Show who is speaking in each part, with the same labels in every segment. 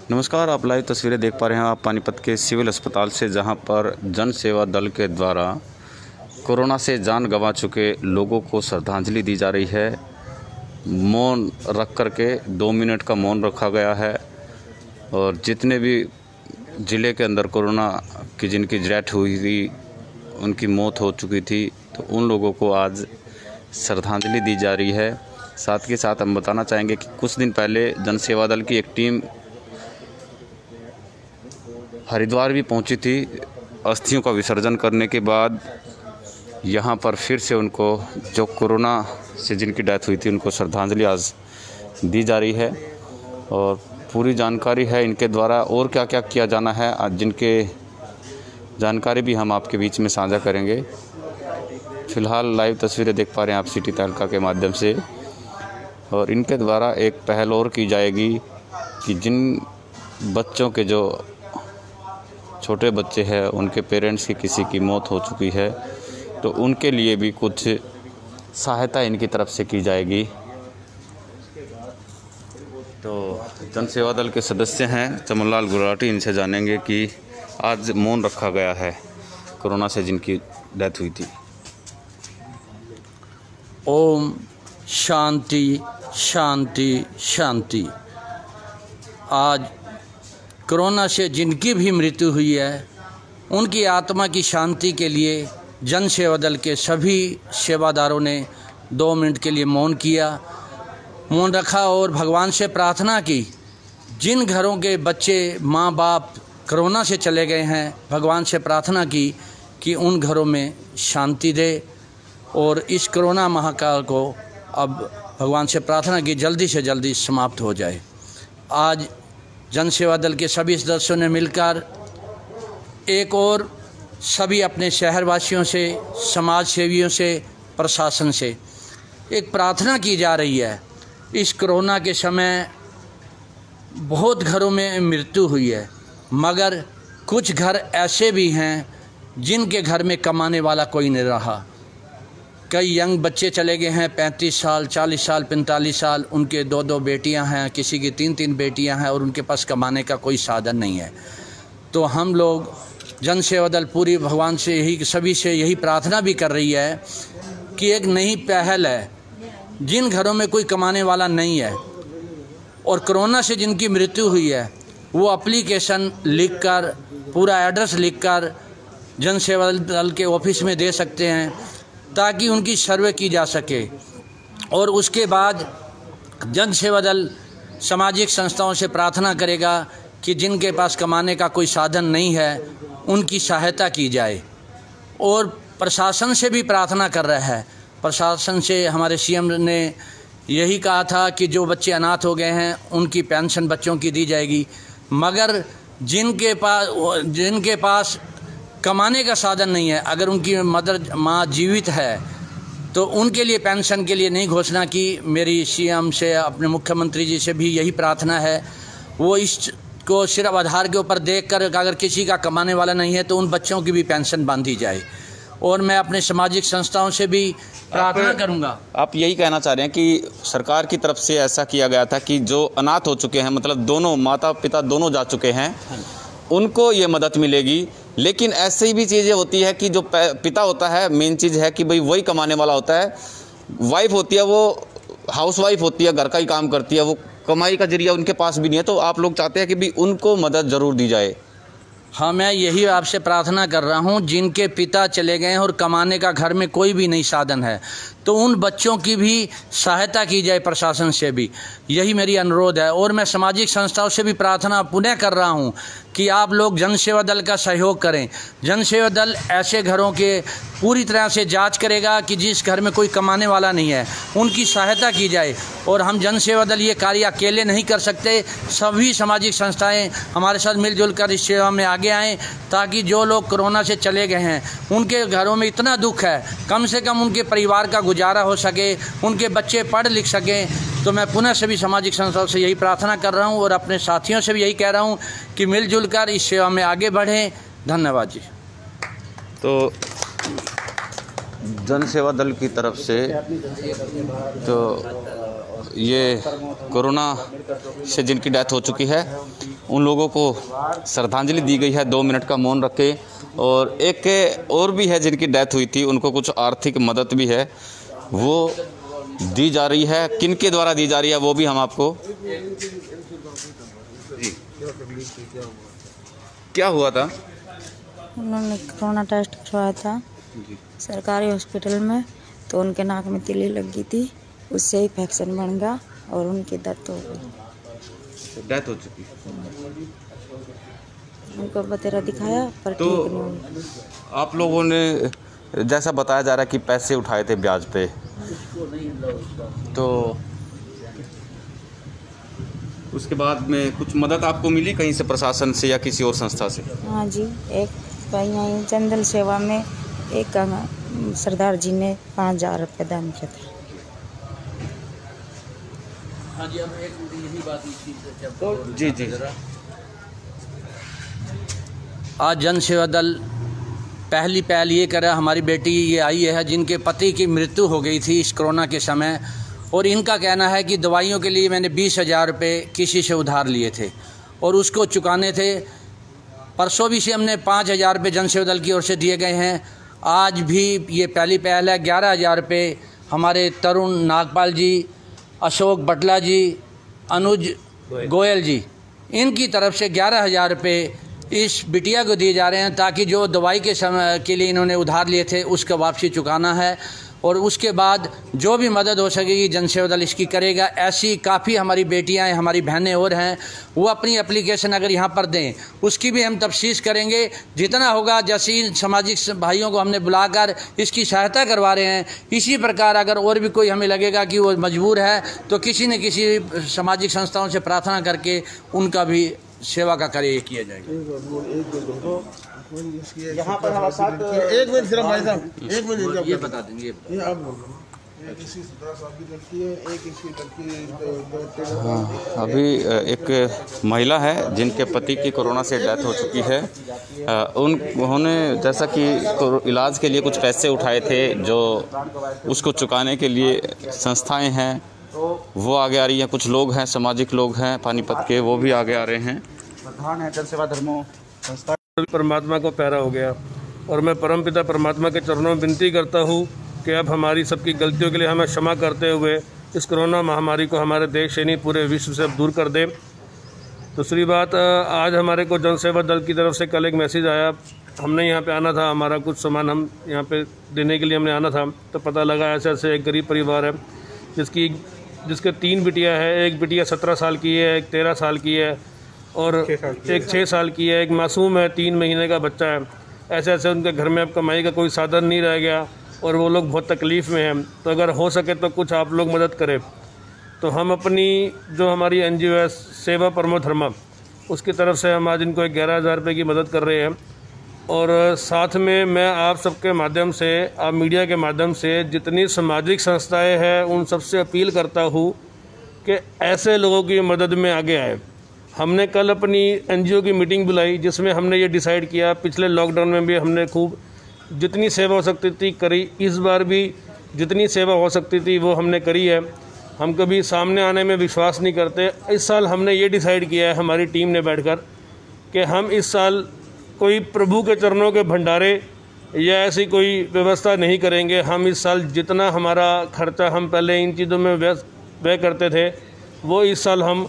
Speaker 1: नमस्कार, आप लाइव तस्वीरें देख पा रहे हैं आप पानीपत के सिविल अस्पताल से, जहां पर जन सेवा दल के द्वारा कोरोना से जान गंवा चुके लोगों को श्रद्धांजलि दी जा रही है। मौन रख करके 2 मिनट का मौन रखा गया है और जितने भी ज़िले के अंदर कोरोना की जिनकी डेथ हुई थी, उनकी मौत हो चुकी थी, तो उन लोगों को आज श्रद्धांजलि दी जा रही है। साथ के साथ हम बताना चाहेंगे कि कुछ दिन पहले जन सेवा दल की एक टीम हरिद्वार भी पहुंची थी। अस्थियों का विसर्जन करने के बाद यहां पर फिर से उनको, जो कोरोना से जिनकी डेथ हुई थी, उनको श्रद्धांजलि आज दी जा रही है और पूरी जानकारी है इनके द्वारा और क्या क्या किया जाना है, आज जिनके जानकारी भी हम आपके बीच में साझा करेंगे। फ़िलहाल लाइव तस्वीरें देख पा रहे हैं आप सिटी तहलका के माध्यम से, और इनके द्वारा एक पहल और की जाएगी कि जिन बच्चों के, जो छोटे बच्चे हैं, उनके पेरेंट्स की किसी की मौत हो चुकी है, तो उनके लिए भी कुछ सहायता इनकी तरफ से की जाएगी। तो जन सेवा दल के सदस्य हैं चमनलाल गुराटी, इनसे जानेंगे कि आज मौन रखा गया है कोरोना से जिनकी डेथ हुई थी।
Speaker 2: ओम शांति शांति शांति। आज कोरोना से जिनकी भी मृत्यु हुई है, उनकी आत्मा की शांति के लिए जन सेवा दल के सभी सेवादारों ने 2 मिनट के लिए मौन किया, मौन रखा और भगवान से प्रार्थना की। जिन घरों के बच्चे, माँ बाप कोरोना से चले गए हैं, भगवान से प्रार्थना की कि उन घरों में शांति दे और इस कोरोना महाकाल को अब भगवान से प्रार्थना की जल्दी से जल्दी समाप्त हो जाए। आज जन सेवा दल के सभी सदस्यों ने मिलकर एक और सभी अपने शहरवासियों से, समाज सेवियों से, प्रशासन से एक प्रार्थना की जा रही है। इस कोरोना के समय बहुत घरों में मृत्यु हुई है, मगर कुछ घर ऐसे भी हैं जिनके घर में कमाने वाला कोई नहीं रहा। कई यंग बच्चे चले गए हैं, 35 साल, 40 साल, 45 साल, उनके 2-2 बेटियां हैं, किसी की 3-3 बेटियां हैं और उनके पास कमाने का कोई साधन नहीं है। तो हम लोग जन सेवा दल पूरी भगवान से यही, सभी से यही प्रार्थना भी कर रही है कि एक नई पहल है। जिन घरों में कोई कमाने वाला नहीं है और कोरोना से जिनकी मृत्यु हुई है, वो एप्लीकेशन लिखकर, पूरा एड्रेस लिखकर जन सेवा दल के ऑफिस में दे सकते हैं ताकि उनकी सर्वे की जा सके। और उसके बाद जन सेवा दल सामाजिक संस्थाओं से प्रार्थना करेगा कि जिनके पास कमाने का कोई साधन नहीं है, उनकी सहायता की जाए। और प्रशासन से भी प्रार्थना कर रहा है। प्रशासन से हमारे सीएम ने यही कहा था कि जो बच्चे अनाथ हो गए हैं, उनकी पेंशन बच्चों की दी जाएगी, मगर जिनके पास कमाने का साधन नहीं है, अगर उनकी मदर माँ जीवित है, तो उनके लिए पेंशन के लिए नहीं घोषणा की। मेरी सीएम से, अपने मुख्यमंत्री जी से भी यही प्रार्थना है, वो इसको सिर्फ आधार के ऊपर देखकर अगर किसी का कमाने वाला नहीं है तो उन बच्चों की भी पेंशन बांधी जाए। और मैं अपने सामाजिक संस्थाओं से भी प्रार्थना करूंगा।
Speaker 1: आप यही कहना चाह रहे हैं कि सरकार की तरफ से ऐसा किया गया था कि जो अनाथ हो चुके हैं, मतलब दोनों माता पिता दोनों जा चुके हैं, उनको ये मदद मिलेगी। लेकिन ऐसी भी चीज़ें होती है कि जो पिता होता है, मेन चीज़ है कि भाई वही कमाने वाला होता है। वाइफ होती है, वो हाउस वाइफ होती है, घर का ही काम करती है, वो कमाई का जरिया उनके पास भी नहीं है। तो आप लोग चाहते हैं कि भी उनको मदद ज़रूर दी जाए।
Speaker 2: हाँ, मैं यही आपसे प्रार्थना कर रहा हूँ, जिनके पिता चले गए हैं और कमाने का घर में कोई भी नहीं साधन है, तो उन बच्चों की भी सहायता की जाए प्रशासन से भी। यही मेरी अनुरोध है। और मैं सामाजिक संस्थाओं से भी प्रार्थना पुनः कर रहा हूँ कि आप लोग जन सेवा दल का सहयोग करें। जन सेवा दल ऐसे घरों के पूरी तरह से जांच करेगा कि जिस घर में कोई कमाने वाला नहीं है, उनकी सहायता की जाए। और हम जन सेवा दल ये कार्य अकेले नहीं कर सकते, सभी सामाजिक संस्थाएं हमारे साथ मिलजुल कर इस सेवा में आगे आएँ, ताकि जो लोग कोरोना से चले गए हैं, उनके घरों में इतना दुख है, कम से कम उनके परिवार का गुजारा हो सके, उनके बच्चे पढ़ लिख सकें। तो मैं पुनः सभी सामाजिक संस्थाओं से यही प्रार्थना कर रहा हूँ और अपने साथियों से भी यही कह रहा हूँ कि मिलजुल कर इस सेवा में आगे बढ़ें। धन्यवाद जी।
Speaker 1: तो जन सेवा दल की तरफ से जो ये कोरोना से जिनकी डेथ हो चुकी है उन लोगों को श्रद्धांजलि दी गई है 2 मिनट का मौन रख के। और एक और भी है जिनकी डेथ हुई थी, उनको कुछ आर्थिक मदद भी है वो दी जा रही है। किन के द्वारा दी जा रही है वो भी हम आपको क्या हुआ था?
Speaker 3: उन्होंने कोरोना टेस्ट करवाया था सरकारी हॉस्पिटल में, तो उनके नाक में तिल्ली लग गई थी, उससे इन्फेक्शन बन गया और उनकी डेथ हो गई।
Speaker 1: डेथ हो चुकी।
Speaker 3: उनको बतेरा दिखाया पर
Speaker 1: तो
Speaker 3: ठीक नहीं हुई।
Speaker 1: आप लोगों ने जैसा बताया जा रहा है कि पैसे उठाए थे ब्याज पे, तो उसके बाद में कुछ मदद आपको मिली कहीं से, प्रशासन से या किसी और संस्था से?
Speaker 3: हाँ जी, एक यहीं जनरल सेवा में एक सरदार जी ने 5000 रुपये दान किया था।
Speaker 2: हाँ जी, अब एक यही बात
Speaker 1: जी जी।
Speaker 2: आज जन सेवा दल पहली पहल ये कर रहा है। हमारी बेटी ये आई है जिनके पति की मृत्यु हो गई थी इस कोरोना के समय, और इनका कहना है कि दवाइयों के लिए मैंने 20,000 रुपये किसी से उधार लिए थे और उसको चुकाने थे। परसों भी से हमने 5,000 रुपये जन सेवा दल की ओर से दिए गए हैं। आज भी ये पहली पहल है। 11,000 रुपये हमारे तरुण नागपाल जी, अशोक बटला जी, अनुज गोयल जी, इनकी तरफ से 11,000 रुपये इस बिटिया को दिए जा रहे हैं, ताकि जो दवाई के समय के लिए इन्होंने उधार लिए थे उसका वापसी चुकाना है। और उसके बाद जो भी मदद हो सकेगी जन सेवा दल इसकी करेगा। ऐसी काफ़ी हमारी बेटियां हैं, हमारी बहनें और हैं, वो अपनी एप्लीकेशन अगर यहाँ पर दें उसकी भी हम तफ्सीस करेंगे। जितना होगा, जैसे इन सामाजिक भाइयों को हमने बुलाकर इसकी सहायता करवा रहे हैं, इसी प्रकार अगर और भी कोई हमें लगेगा कि वो मजबूर है तो किसी न किसी सामाजिक संस्थाओं से प्रार्थना करके उनका भी सेवा का कार्य किया जाएगा।
Speaker 4: यहाँ पर हमारे साथ एक मिनट सिर्फ भाई साहब, एक मिनट
Speaker 2: ये बता देंगे।
Speaker 4: ये आप बोलो। एक इसी 17 साल की लड़की है, एक इसकी लड़की।
Speaker 1: हाँ, अभी एक महिला है जिनके पति की कोरोना से डेथ हो चुकी है। उन्होंने जैसा कि इलाज के लिए कुछ पैसे उठाए थे, जो उसको चुकाने के लिए संस्थाएं हैं वो आगे आ रही हैं। कुछ लोग हैं, सामाजिक लोग हैं पानीपत के, वो भी आगे आ रहे हैं।
Speaker 4: प्रधान है जन सेवा धर्मों संस्था।
Speaker 5: परमात्मा को प्यारा हो गया और मैं परमपिता परमात्मा के चरणों में विनती करता हूँ कि अब हमारी सबकी गलतियों के लिए हमें क्षमा करते हुए इस कोरोना महामारी को हमारे देश से नहीं पूरे विश्व से अब दूर कर दे। दूसरी बात, आज हमारे को जन सेवा दल की तरफ से कल एक मैसेज आया। हमने यहाँ पे आना था, हमारा कुछ सामान हम यहाँ पे देने के लिए हमने आना था, तो पता लगा ऐसे ऐसे एक गरीब परिवार है जिसके 3 बिटियाँ है। एक बिटिया 17 साल की है, एक 13 साल की है और एक 6 साल की है, एक मासूम है, 3 महीने का बच्चा है। ऐसे ऐसे उनके घर में अब कमाई का कोई साधन नहीं रह गया और वो लोग बहुत तकलीफ़ में हैं। तो अगर हो सके तो कुछ आप लोग मदद करें। तो हम अपनी जो हमारी NGO है सेवा परमो धर्मा, उसकी तरफ से हम आज इनको 11,000 रुपये की मदद कर रहे हैं। और साथ में मैं आप सबके माध्यम से, आप मीडिया के माध्यम से जितनी सामाजिक संस्थाएँ हैं उन सबसे अपील करता हूँ कि ऐसे लोगों की मदद में आगे आए। हमने कल अपनी NGO की मीटिंग बुलाई जिसमें हमने ये डिसाइड किया, पिछले लॉकडाउन में भी हमने खूब जितनी सेवा हो सकती थी करी, इस बार भी जितनी सेवा हो सकती थी वो हमने करी है। हम कभी सामने आने में विश्वास नहीं करते। इस साल हमने ये डिसाइड किया है हमारी टीम ने बैठकर कि हम इस साल कोई प्रभु के चरणों के भंडारे या ऐसी कोई व्यवस्था नहीं करेंगे। हम इस साल जितना हमारा खर्चा हम पहले इन चीज़ों में व्यय करते थे, वो इस साल हम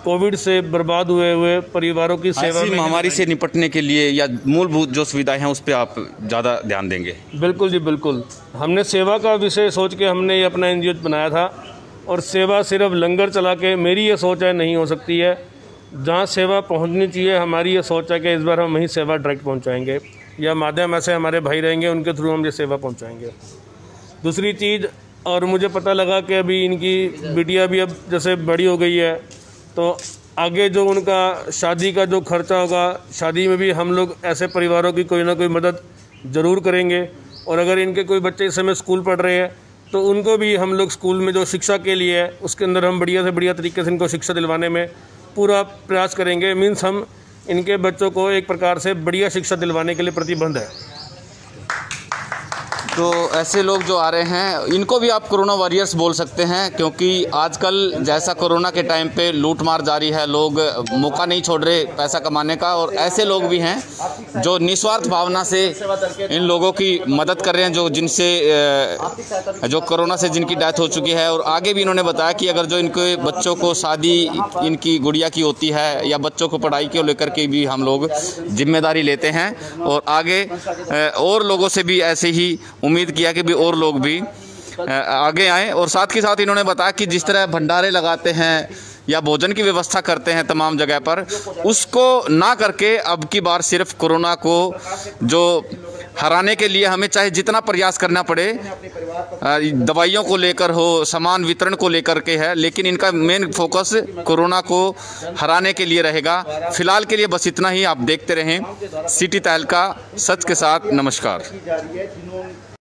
Speaker 5: कोविड से बर्बाद हुए परिवारों की सेवा में,
Speaker 1: महामारी से निपटने के लिए या मूलभूत जो सुविधाएं हैं उस पर आप ज़्यादा ध्यान देंगे।
Speaker 5: बिल्कुल जी, बिल्कुल। हमने सेवा का विषय सोच के हमने ये अपना NGO बनाया था। और सेवा सिर्फ लंगर चला के, मेरी ये सोच है, नहीं हो सकती है। जहाँ सेवा पहुँचनी चाहिए, हमारी ये सोच है कि इस बार हम वहीं सेवा डायरेक्ट पहुँचाएँगे या माध्यम ऐसे हमारे भाई रहेंगे उनके थ्रू हम ये सेवा पहुँचाएँगे। दूसरी चीज़, और मुझे पता लगा कि अभी इनकी बिटिया भी अब जैसे बड़ी हो गई है, तो आगे जो उनका शादी का जो खर्चा होगा, शादी में भी हम लोग ऐसे परिवारों की कोई ना कोई मदद ज़रूर करेंगे। और अगर इनके कोई बच्चे इस समय स्कूल पढ़ रहे हैं तो उनको भी हम लोग स्कूल में जो शिक्षा के लिए है उसके अंदर हम बढ़िया से बढ़िया तरीके से इनको शिक्षा दिलवाने में पूरा प्रयास करेंगे। मीन्स हम इनके बच्चों को एक प्रकार से बढ़िया शिक्षा दिलवाने के लिए प्रतिबद्ध है।
Speaker 1: तो ऐसे लोग जो आ रहे हैं इनको भी आप कोरोना वॉरियर्स बोल सकते हैं, क्योंकि आजकल जैसा कोरोना के टाइम पे लूट मार जारी है, लोग मौका नहीं छोड़ रहे पैसा कमाने का, और ऐसे लोग भी हैं जो निस्वार्थ भावना से इन लोगों की मदद कर रहे हैं जो कोरोना से जिनकी डेथ हो चुकी है। और आगे भी इन्होंने बताया कि अगर जो इनके बच्चों को शादी इनकी गुड़िया की होती है या बच्चों को पढ़ाई को लेकर के भी हम लोग जिम्मेदारी लेते हैं, और आगे और लोगों से भी ऐसे ही उम्मीद किया कि भी और लोग भी आगे आएँ। और साथ ही साथ इन्होंने बताया कि जिस तरह भंडारे लगाते हैं या भोजन की व्यवस्था करते हैं तमाम जगह पर, उसको ना करके अब की बार सिर्फ कोरोना को जो हराने के लिए हमें चाहे जितना प्रयास करना पड़े, दवाइयों को लेकर हो, सामान वितरण को लेकर के है, लेकिन इनका मेन फोकस कोरोना को हराने के लिए रहेगा। फिलहाल के लिए बस इतना ही। आप देखते रहें सिटी तहलका, सच के साथ। नमस्कार।